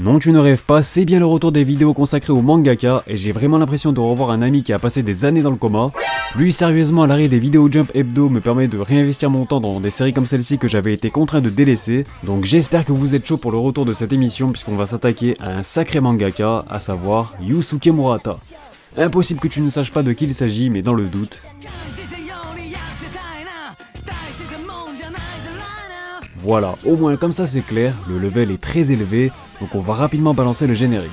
Non, tu ne rêves pas, c'est bien le retour des vidéos consacrées au mangaka et j'ai vraiment l'impression de revoir un ami qui a passé des années dans le coma. Plus sérieusement, l'arrêt des vidéos Jump Hebdo me permet de réinvestir mon temps dans des séries comme celle-ci que j'avais été contraint de délaisser. Donc j'espère que vous êtes chaud pour le retour de cette émission puisqu'on va s'attaquer à un sacré mangaka, à savoir Yusuke Murata. Impossible que tu ne saches pas de qui il s'agit, mais dans le doute... Voilà, au moins comme ça c'est clair, le level est très élevé, donc on va rapidement balancer le générique.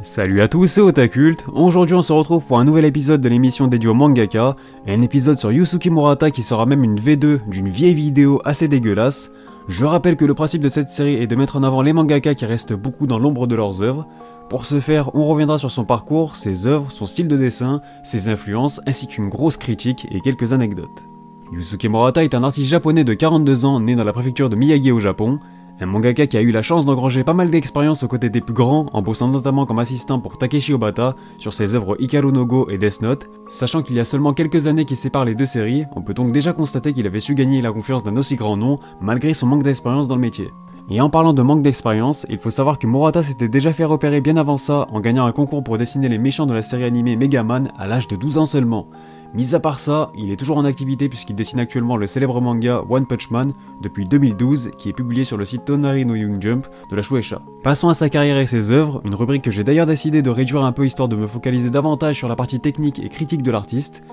Salut à tous, c'est Otakult. Aujourd'hui on se retrouve pour un nouvel épisode de l'émission dédiée au mangaka, un épisode sur Yusuke Murata qui sera même une V2 d'une vieille vidéo assez dégueulasse. Je rappelle que le principe de cette série est de mettre en avant les mangaka qui restent beaucoup dans l'ombre de leurs œuvres. Pour ce faire, on reviendra sur son parcours, ses œuvres, son style de dessin, ses influences, ainsi qu'une grosse critique et quelques anecdotes. Yusuke Murata est un artiste japonais de 42 ans né dans la préfecture de Miyagi au Japon. Un mangaka qui a eu la chance d'engranger pas mal d'expérience aux côtés des plus grands en bossant notamment comme assistant pour Takeshi Obata sur ses œuvres Hikaru no Go et Death Note. Sachant qu'il y a seulement quelques années qui séparent les deux séries, on peut donc déjà constater qu'il avait su gagner la confiance d'un aussi grand nom malgré son manque d'expérience dans le métier. Et en parlant de manque d'expérience, il faut savoir que Murata s'était déjà fait repérer bien avant ça en gagnant un concours pour dessiner les méchants de la série animée Megaman à l'âge de 12 ans seulement. Mis à part ça, il est toujours en activité puisqu'il dessine actuellement le célèbre manga One Punch Man depuis 2012 qui est publié sur le site Tonari no Young Jump de la Shueisha. Passons à sa carrière et ses œuvres, une rubrique que j'ai d'ailleurs décidé de réduire un peu histoire de me focaliser davantage sur la partie technique et critique de l'artiste.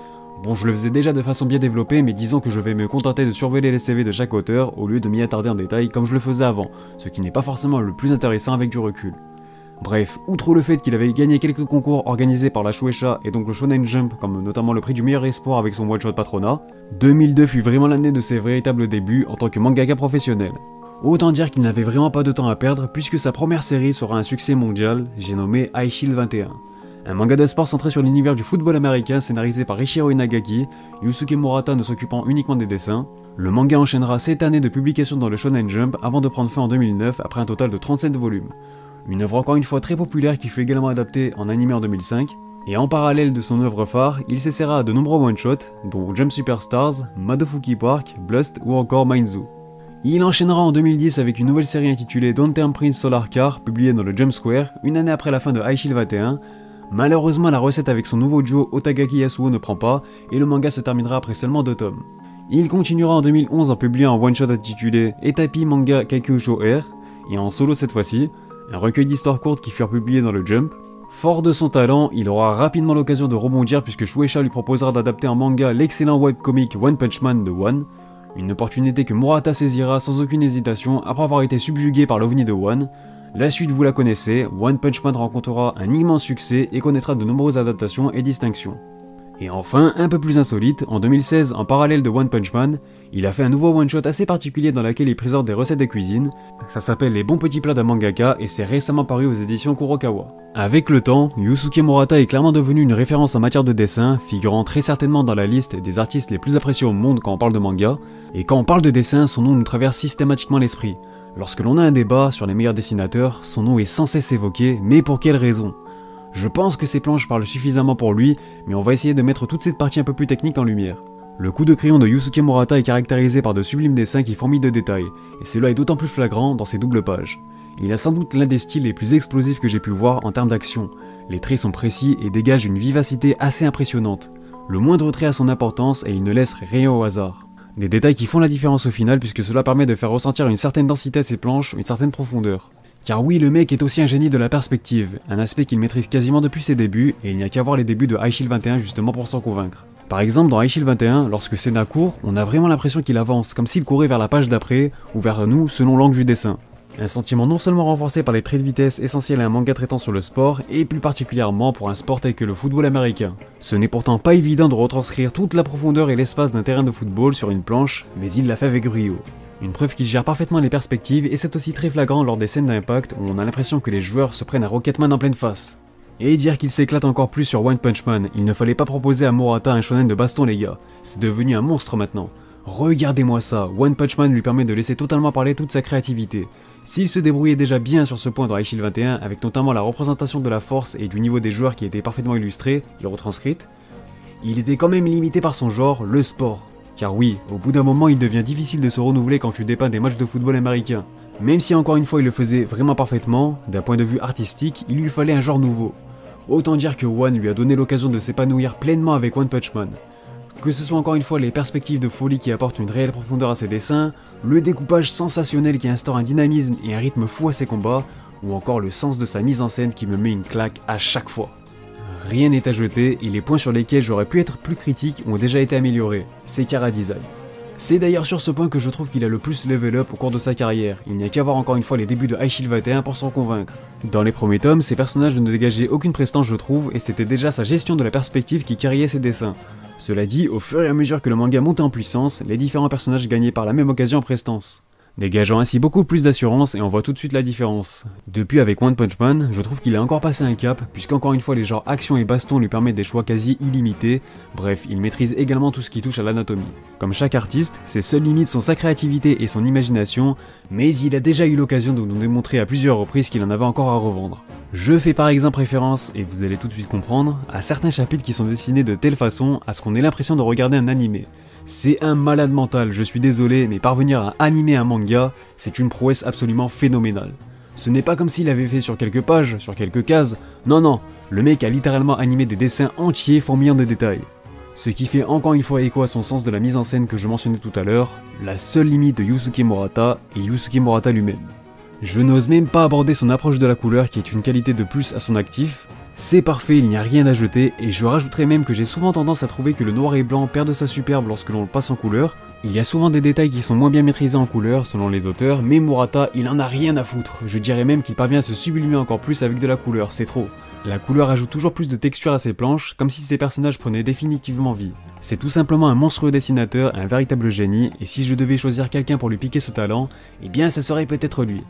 Bon, je le faisais déjà de façon bien développée, mais disons que je vais me contenter de survoler les CV de chaque auteur au lieu de m'y attarder en détail comme je le faisais avant, ce qui n'est pas forcément le plus intéressant avec du recul. Bref, outre le fait qu'il avait gagné quelques concours organisés par la Shueisha et donc le Shonen Jump, comme notamment le prix du meilleur espoir avec son one-shot Patrona, 2002 fut vraiment l'année de ses véritables débuts en tant que mangaka professionnel. Autant dire qu'il n'avait vraiment pas de temps à perdre puisque sa première série sera un succès mondial, j'ai nommé High Shield 21. Un manga de sport centré sur l'univers du football américain scénarisé par Ichiro Inagaki, Yusuke Murata ne s'occupant uniquement des dessins. Le manga enchaînera 7 années de publication dans le Shonen Jump avant de prendre fin en 2009 après un total de 37 volumes. Une œuvre encore une fois très populaire qui fut également adaptée en animé en 2005, et en parallèle de son œuvre phare, il s'essaiera à de nombreux one-shots, dont Jump Superstars, Madofuki Park, Blust ou encore Mainzu. Il enchaînera en 2010 avec une nouvelle série intitulée Don't Turn Prince Solar Car, publiée dans le Jump Square, une année après la fin de High Shield 21. Malheureusement, la recette avec son nouveau duo Otagaki Yasuo ne prend pas, et le manga se terminera après seulement 2 tomes. Il continuera en 2011 en publiant un one-shot intitulé Etapi Manga Kaikusho Air, et en solo cette fois-ci, un recueil d'histoires courtes qui furent publiées dans le Jump. Fort de son talent, il aura rapidement l'occasion de rebondir puisque Shueisha lui proposera d'adapter en manga l'excellent webcomic One Punch Man de One, une opportunité que Murata saisira sans aucune hésitation après avoir été subjugué par l'OVNI de One. La suite vous la connaissez, One Punch Man rencontrera un immense succès et connaîtra de nombreuses adaptations et distinctions. Et enfin, un peu plus insolite, en 2016, en parallèle de One Punch Man, il a fait un nouveau one-shot assez particulier dans lequel il présente des recettes de cuisine. Ça s'appelle Les bons petits plats d'un mangaka et c'est récemment paru aux éditions Kurokawa. Avec le temps, Yusuke Murata est clairement devenu une référence en matière de dessin, figurant très certainement dans la liste des artistes les plus appréciés au monde quand on parle de manga. Et quand on parle de dessin, son nom nous traverse systématiquement l'esprit. Lorsque l'on a un débat sur les meilleurs dessinateurs, son nom est sans cesse évoqué, mais pour quelle raison ? Je pense que ces planches parlent suffisamment pour lui, mais on va essayer de mettre toute cette partie un peu plus technique en lumière. Le coup de crayon de Yusuke Murata est caractérisé par de sublimes dessins qui fourmillent de détails, et cela est d'autant plus flagrant dans ses doubles pages. Il a sans doute l'un des styles les plus explosifs que j'ai pu voir en termes d'action. Les traits sont précis et dégagent une vivacité assez impressionnante. Le moindre trait a son importance et il ne laisse rien au hasard. Des détails qui font la différence au final puisque cela permet de faire ressentir une certaine densité à ses planches, une certaine profondeur. Car oui, le mec est aussi un génie de la perspective, un aspect qu'il maîtrise quasiment depuis ses débuts, et il n'y a qu'à voir les débuts de High Shield 21 justement pour s'en convaincre. Par exemple, dans High Shield 21, lorsque Senna court, on a vraiment l'impression qu'il avance, comme s'il courait vers la page d'après, ou vers nous selon l'angle du dessin. Un sentiment non seulement renforcé par les traits de vitesse essentiels à un manga traitant sur le sport, et plus particulièrement pour un sport tel que le football américain. Ce n'est pourtant pas évident de retranscrire toute la profondeur et l'espace d'un terrain de football sur une planche, mais il l'a fait avec brio. Une preuve qu'il gère parfaitement les perspectives et c'est aussi très flagrant lors des scènes d'impact où on a l'impression que les joueurs se prennent à Rocketman en pleine face. Et dire qu'il s'éclate encore plus sur One Punch Man, il ne fallait pas proposer à Murata un shonen de baston les gars, c'est devenu un monstre maintenant. Regardez-moi ça, One Punch Man lui permet de laisser totalement parler toute sa créativité. S'il se débrouillait déjà bien sur ce point dans High Shield 21, avec notamment la représentation de la force et du niveau des joueurs qui était parfaitement illustrée et retranscrite, il était quand même limité par son genre, le sport. Car oui, au bout d'un moment il devient difficile de se renouveler quand tu dépeins des matchs de football américain. Même si encore une fois il le faisait vraiment parfaitement, d'un point de vue artistique, il lui fallait un genre nouveau. Autant dire que One lui a donné l'occasion de s'épanouir pleinement avec One Punch Man. Que ce soit encore une fois les perspectives de folie qui apportent une réelle profondeur à ses dessins, le découpage sensationnel qui instaure un dynamisme et un rythme fou à ses combats, ou encore le sens de sa mise en scène qui me met une claque à chaque fois. Rien n'est à jeter et les points sur lesquels j'aurais pu être plus critique ont déjà été améliorés, ses chara-design. C'est d'ailleurs sur ce point que je trouve qu'il a le plus level up au cours de sa carrière, il n'y a qu'à voir encore une fois les débuts de High Shield 21 pour s'en convaincre. Dans les premiers tomes, ses personnages ne dégageaient aucune prestance je trouve, et c'était déjà sa gestion de la perspective qui carriait ses dessins. Cela dit, au fur et à mesure que le manga montait en puissance, les différents personnages gagnaient par la même occasion en prestance, dégageant ainsi beaucoup plus d'assurance et on voit tout de suite la différence. Depuis avec One Punch Man, je trouve qu'il a encore passé un cap, puisqu'encore une fois les genres action et baston lui permettent des choix quasi illimités, bref, il maîtrise également tout ce qui touche à l'anatomie. Comme chaque artiste, ses seules limites sont sa créativité et son imagination, mais il a déjà eu l'occasion de nous démontrer à plusieurs reprises qu'il en avait encore à revendre. Je fais par exemple référence, et vous allez tout de suite comprendre, à certains chapitres qui sont dessinés de telle façon à ce qu'on ait l'impression de regarder un animé. C'est un malade mental, je suis désolé, mais parvenir à animer un manga, c'est une prouesse absolument phénoménale. Ce n'est pas comme s'il avait fait sur quelques pages, sur quelques cases, non, le mec a littéralement animé des dessins entiers fourmillant de détails. Ce qui fait encore une fois écho à son sens de la mise en scène que je mentionnais tout à l'heure, la seule limite de Yusuke Murata et Yusuke Murata lui-même. Je n'ose même pas aborder son approche de la couleur qui est une qualité de plus à son actif. C'est parfait, il n'y a rien à jeter, et je rajouterais même que j'ai souvent tendance à trouver que le noir et blanc perd de sa superbe lorsque l'on le passe en couleur. Il y a souvent des détails qui sont moins bien maîtrisés en couleur selon les auteurs, mais Murata il en a rien à foutre. Je dirais même qu'il parvient à se sublimer encore plus avec de la couleur, c'est trop. La couleur ajoute toujours plus de texture à ses planches, comme si ses personnages prenaient définitivement vie. C'est tout simplement un monstrueux dessinateur, un véritable génie, et si je devais choisir quelqu'un pour lui piquer ce talent, eh bien ça serait peut-être lui.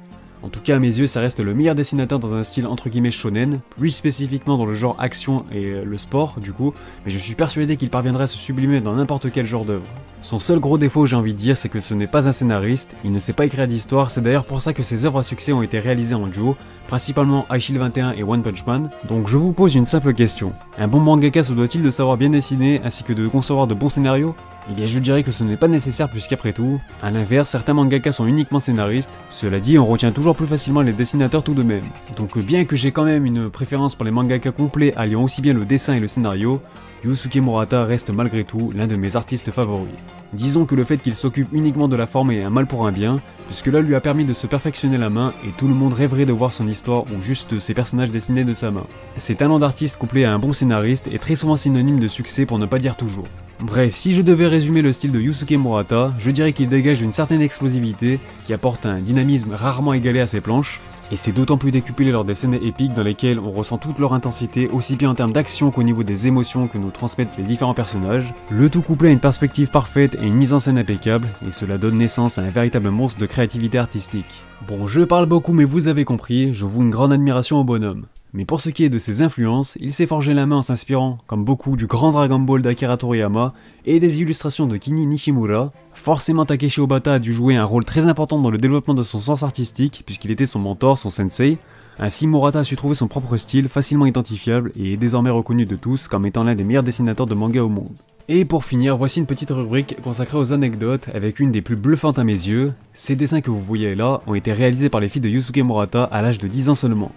En tout cas à mes yeux ça reste le meilleur dessinateur dans un style entre guillemets shonen, plus spécifiquement dans le genre action et le sport du coup, mais je suis persuadé qu'il parviendrait à se sublimer dans n'importe quel genre d'œuvre. Son seul gros défaut j'ai envie de dire c'est que ce n'est pas un scénariste, il ne sait pas écrire d'histoire, c'est d'ailleurs pour ça que ses œuvres à succès ont été réalisées en duo, principalement High Shield 21 et One Punch Man. Donc je vous pose une simple question, un bon mangaka se doit-il de savoir bien dessiner ainsi que de concevoir de bons scénarios? Eh bien je dirais que ce n'est pas nécessaire puisqu'après tout, à l'inverse certains mangakas sont uniquement scénaristes, cela dit on retient toujours plus facilement les dessinateurs tout de même. Donc bien que j'ai quand même une préférence pour les mangakas complets alliant aussi bien le dessin et le scénario, Yusuke Murata reste malgré tout l'un de mes artistes favoris. Disons que le fait qu'il s'occupe uniquement de la forme est un mal pour un bien, puisque là lui a permis de se perfectionner la main et tout le monde rêverait de voir son histoire ou juste ses personnages dessinés de sa main. Ses talents d'artiste couplés à un bon scénariste est très souvent synonyme de succès pour ne pas dire toujours. Bref, si je devais résumer le style de Yusuke Murata, je dirais qu'il dégage une certaine explosivité qui apporte un dynamisme rarement égalé à ses planches, et c'est d'autant plus décuplé lors des scènes épiques dans lesquelles on ressent toute leur intensité aussi bien en termes d'action qu'au niveau des émotions que nous transmettent les différents personnages, le tout couplé à une perspective parfaite et une mise en scène impeccable, et cela donne naissance à un véritable monstre de créativité artistique. Bon, je parle beaucoup mais vous avez compris, je voue une grande admiration au bonhomme. Mais pour ce qui est de ses influences, il s'est forgé la main en s'inspirant, comme beaucoup, du grand Dragon Ball d'Akira Toriyama et des illustrations de Kini Nishimura. Forcément Takeshi Obata a dû jouer un rôle très important dans le développement de son sens artistique, puisqu'il était son mentor, son sensei. Ainsi Murata a su trouver son propre style, facilement identifiable, et est désormais reconnu de tous comme étant l'un des meilleurs dessinateurs de manga au monde. Et pour finir, voici une petite rubrique consacrée aux anecdotes, avec une des plus bluffantes à mes yeux. Ces dessins que vous voyez là ont été réalisés par les filles de Yusuke Murata à l'âge de 10 ans seulement.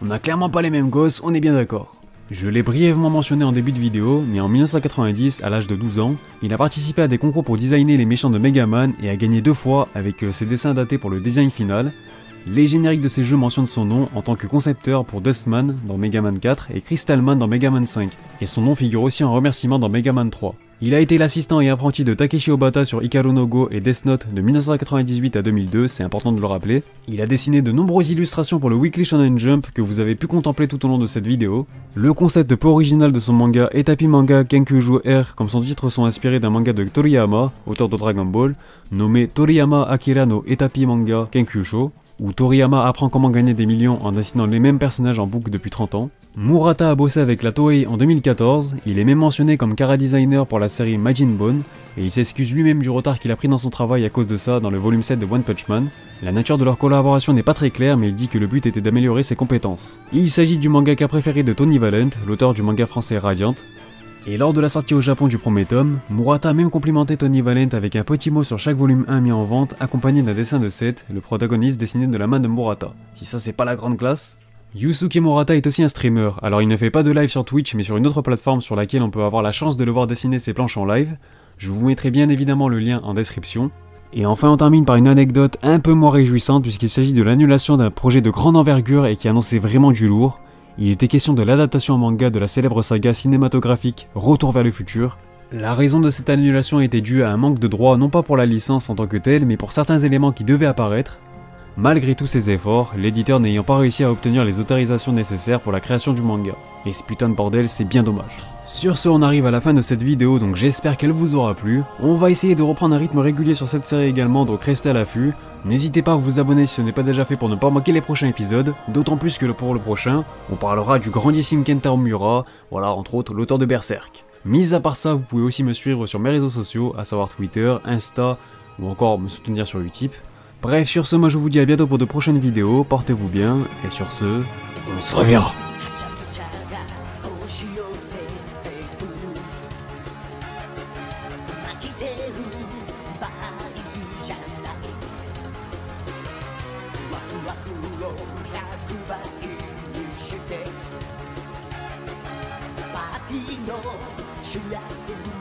On n'a clairement pas les mêmes gosses, on est bien d'accord. Je l'ai brièvement mentionné en début de vidéo, mais en 1990, à l'âge de 12 ans, il a participé à des concours pour designer les méchants de Megaman et a gagné 2 fois avec ses dessins datés pour le design final. Les génériques de ces jeux mentionnent son nom en tant que concepteur pour Dustman dans Megaman 4 et Crystalman dans Megaman 5, et son nom figure aussi en remerciement dans Megaman 3. Il a été l'assistant et apprenti de Takeshi Obata sur Hikaru no Go et Death Note de 1998 à 2002, c'est important de le rappeler. Il a dessiné de nombreuses illustrations pour le Weekly Shonen Jump que vous avez pu contempler tout au long de cette vidéo. Le concept peu original de son manga Etapi Manga Kenkyūjo R, comme son titre, sont inspirés d'un manga de Toriyama, auteur de Dragon Ball, nommé Toriyama Akira no Etapi Manga Kenkyūjo, où Toriyama apprend comment gagner des millions en dessinant les mêmes personnages en boucle depuis 30 ans. Murata a bossé avec la Toei en 2014, il est même mentionné comme chara-designer pour la série Majin Bone, et il s'excuse lui-même du retard qu'il a pris dans son travail à cause de ça dans le volume 7 de One Punch Man. La nature de leur collaboration n'est pas très claire, mais il dit que le but était d'améliorer ses compétences. Il s'agit du mangaka préféré de Tony Valent, l'auteur du manga français Radiant. Et lors de la sortie au Japon du premier tome, Murata a même complimenté Tony Valent avec un petit mot sur chaque volume 1 mis en vente, accompagné d'un dessin de Seth, le protagoniste dessiné de la main de Murata. Si ça c'est pas la grande classe. Yusuke Murata est aussi un streamer, alors il ne fait pas de live sur Twitch mais sur une autre plateforme sur laquelle on peut avoir la chance de le voir dessiner ses planches en live. Je vous mettrai bien évidemment le lien en description. Et enfin on termine par une anecdote un peu moins réjouissante puisqu'il s'agit de l'annulation d'un projet de grande envergure et qui annonçait vraiment du lourd. Il était question de l'adaptation en manga de la célèbre saga cinématographique Retour vers le futur. La raison de cette annulation était due à un manque de droits non pas pour la licence en tant que telle mais pour certains éléments qui devaient apparaître. Malgré tous ces efforts, l'éditeur n'ayant pas réussi à obtenir les autorisations nécessaires pour la création du manga. Et ce putain de bordel, c'est bien dommage. Sur ce, on arrive à la fin de cette vidéo, donc j'espère qu'elle vous aura plu. On va essayer de reprendre un rythme régulier sur cette série également, donc restez à l'affût. N'hésitez pas à vous abonner si ce n'est pas déjà fait pour ne pas manquer les prochains épisodes, d'autant plus que pour le prochain, on parlera du grandissime Kentaro Miura, voilà entre autres l'auteur de Berserk. Mis à part ça, vous pouvez aussi me suivre sur mes réseaux sociaux, à savoir Twitter, Insta, ou encore me soutenir sur Utip. Bref, sur ce, moi je vous dis à bientôt pour de prochaines vidéos, portez-vous bien, et sur ce, on se reverra.「パーティーの主役